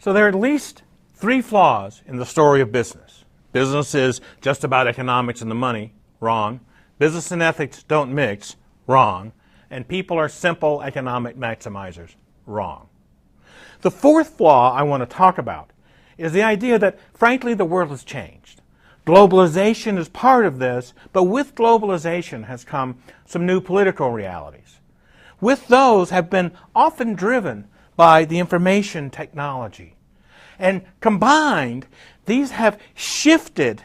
So there are at least three flaws in the story of business. Business is just about economics and the money. Wrong. Business and ethics don't mix. Wrong. And people are simple economic maximizers. Wrong. The fourth flaw I want to talk about is the idea that, frankly, the world has changed. Globalization is part of this, but with globalization has come some new political realities. With those have been often driven by the information technology. And combined, these have shifted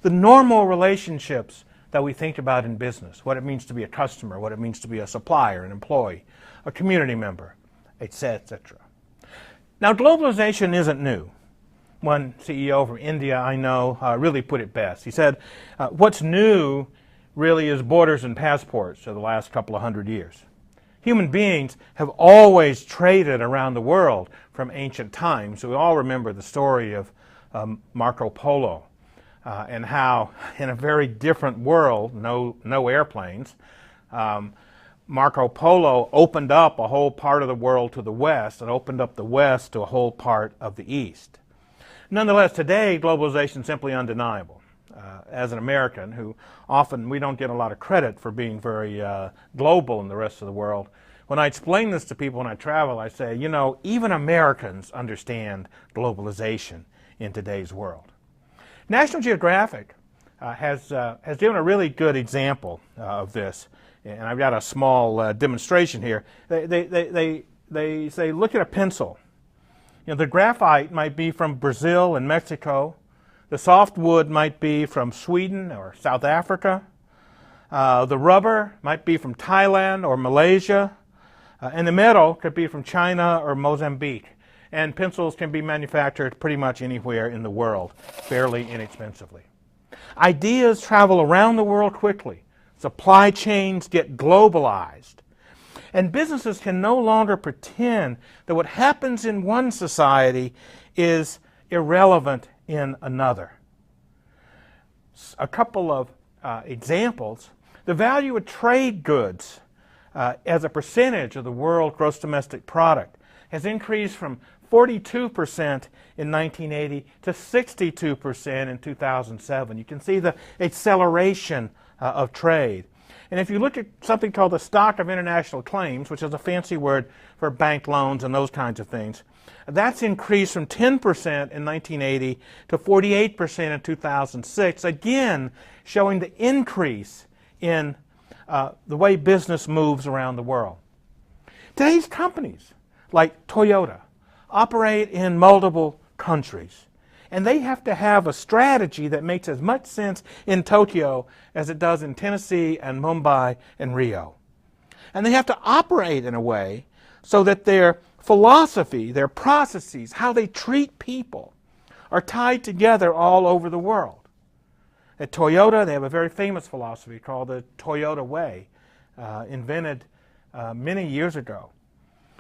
the normal relationships that we think about in business, what it means to be a customer, what it means to be a supplier, an employee, a community member, etc. Now, globalization isn't new. One CEO from India I know really put it best. He said, what's new really is borders and passports for the last couple of hundred years. Human beings have always traded around the world from ancient times. So we all remember the story of Marco Polo and how in a very different world, no airplanes, Marco Polo opened up a whole part of the world to the west and opened up the west to a whole part of the east. Nonetheless, today, globalization is simply undeniable. As an American, who often we don't get a lot of credit for being very global in the rest of the world, when I explain this to people when I travel, I say, you know, even Americans understand globalization in today's world. National Geographic has given a really good example of this, and I've got a small demonstration here. They say, look at a pencil. You know, the graphite might be from Brazil and Mexico. The softwood might be from Sweden or South Africa. The rubber might be from Thailand or Malaysia. And the metal could be from China or Mozambique. And pencils can be manufactured pretty much anywhere in the world, fairly inexpensively. Ideas travel around the world quickly. Supply chains get globalized. And businesses can no longer pretend that what happens in one society is irrelevant in another. A couple of examples. The value of trade goods as a percentage of the world gross domestic product has increased from 42% in 1980 to 62% in 2007. You can see the acceleration of trade. And if you look at something called the stock of international claims, which is a fancy word for bank loans and those kinds of things, that's increased from 10% in 1980 to 48% in 2006, again showing the increase in the way business moves around the world. Today's companies, like Toyota, operate in multiple countries. And they have to have a strategy that makes as much sense in Tokyo as it does in Tennessee and Mumbai and Rio. And they have to operate in a way so that their philosophy, their processes, how they treat people are tied together all over the world. At Toyota, they have a very famous philosophy called the Toyota Way, invented many years ago.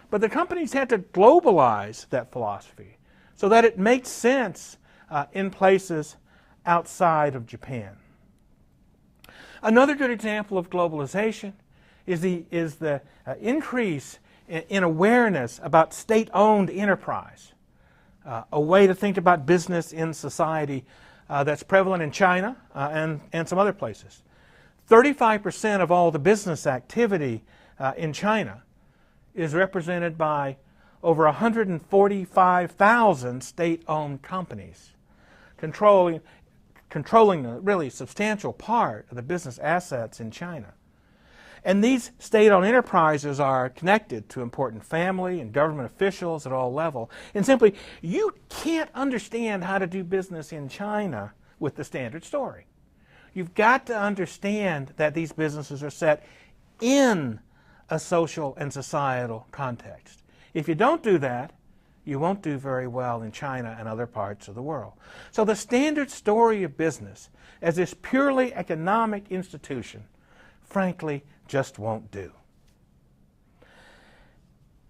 But the companies had to globalize that philosophy so that it makes sense in places outside of Japan. Another good example of globalization is the increase in awareness about state-owned enterprise, a way to think about business in society that's prevalent in China and some other places. 35% of all the business activity in China is represented by over 145,000 state-owned companies, controlling a really substantial part of the business assets in China. And these state-owned enterprises are connected to important family and government officials at all levels. And simply, you can't understand how to do business in China with the standard story. You've got to understand that these businesses are set in a social and societal context. If you don't do that, you won't do very well in China and other parts of the world. So the standard story of business as this purely economic institution, frankly, just won't do.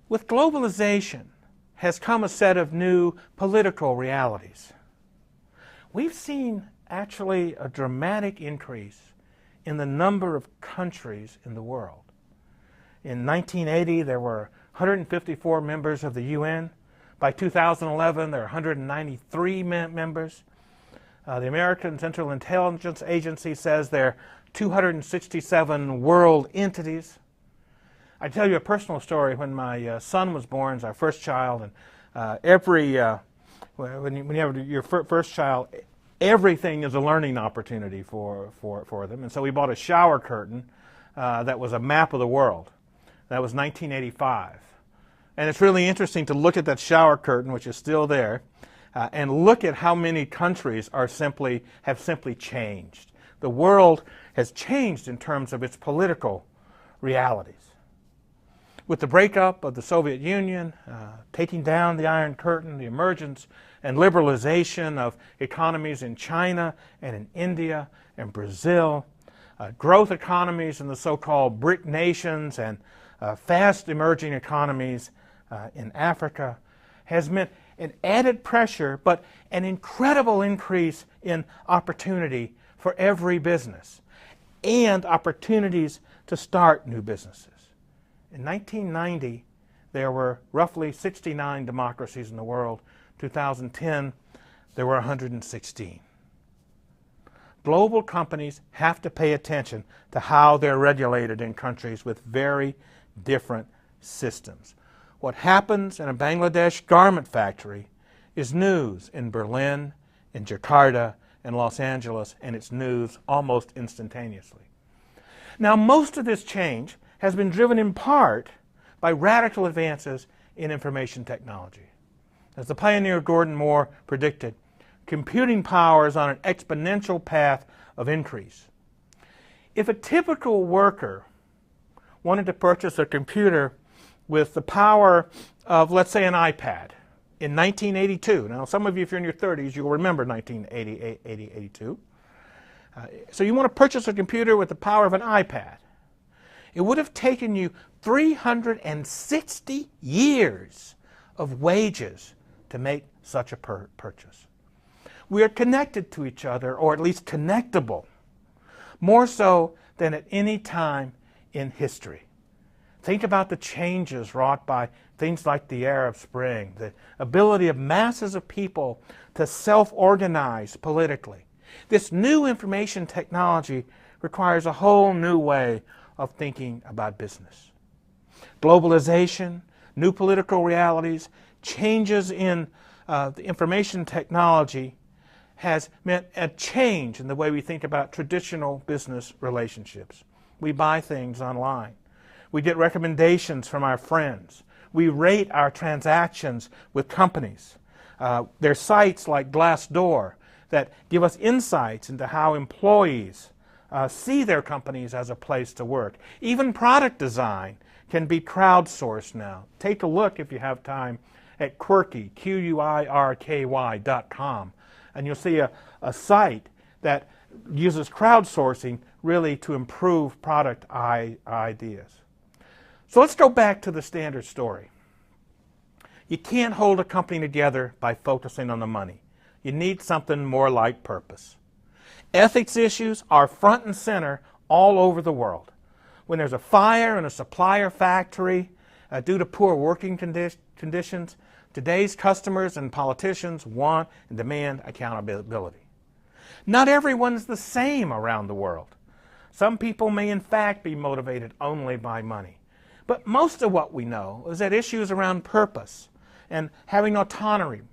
With globalization has come a set of new political realities. We've seen actually a dramatic increase in the number of countries in the world. In 1980, there were 154 members of the UN. By 2011, there are 193 members. The American Central Intelligence Agency says there are 267 world entities. I tell you a personal story. When my son was born, as our first child, and when you have your first child, everything is a learning opportunity for them. And so we bought a shower curtain that was a map of the world. That was 1985. And it's really interesting to look at that shower curtain, which is still there, and look at how many countries have simply changed. The world has changed in terms of its political realities. With the breakup of the Soviet Union, taking down the Iron Curtain, the emergence and liberalization of economies in China and in India and Brazil, growth economies in the so-called BRIC nations, and fast emerging economies in Africa, has meant an added pressure, but an incredible increase in opportunity for every business and opportunities to start new businesses. In 1990, there were roughly 69 democracies in the world. 2010, there were 116. Global companies have to pay attention to how they're regulated in countries with very different systems. What happens in a Bangladesh garment factory is news in Berlin, in Jakarta, and Los Angeles, and it's news almost instantaneously. Now, most of this change has been driven in part by radical advances in information technology. As the pioneer Gordon Moore predicted, computing power is on an exponential path of increase. If a typical worker wanted to purchase a computer with the power of, let's say, an iPad in 1982. Now, some of you, if you're in your 30s, you'll remember 1982. So you want to purchase a computer with the power of an iPad. It would have taken you 360 years of wages to make such a purchase. We are connected to each other, or at least connectable, more so than at any time in history. Think about the changes wrought by things like the Arab Spring, the ability of masses of people to self-organize politically. This new information technology requires a whole new way of thinking about business. Globalization, new political realities, changes in the information technology has meant a change in the way we think about traditional business relationships. We buy things online. We get recommendations from our friends. We rate our transactions with companies. There are sites like Glassdoor that give us insights into how employees see their companies as a place to work. Even product design can be crowdsourced now. Take a look, if you have time, at Quirky, QUIRKY.com, and you'll see a site that uses crowdsourcing really to improve product ideas. So let's go back to the standard story. You can't hold a company together by focusing on the money. You need something more like purpose. Ethics issues are front and center all over the world. When there's a fire in a supplier factory due to poor working conditions, today's customers and politicians want and demand accountability. Not everyone's the same around the world. Some people may in fact be motivated only by money. But most of what we know is that issues around purpose and having autonomy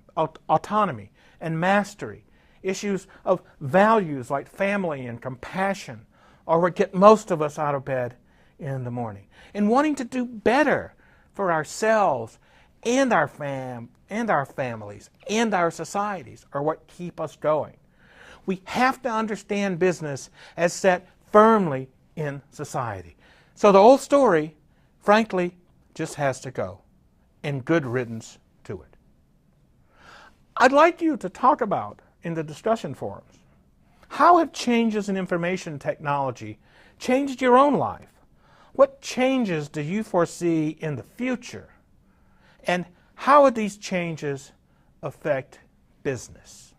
and mastery, issues of values like family and compassion, are what get most of us out of bed in the morning. And wanting to do better for ourselves and our families and our societies are what keep us going. We have to understand business as set firmly in society. So the old story, frankly, just has to go, and good riddance to it. I'd like you to talk about, in the discussion forums, how have changes in information technology changed your own life? What changes do you foresee in the future? And how would these changes affect business?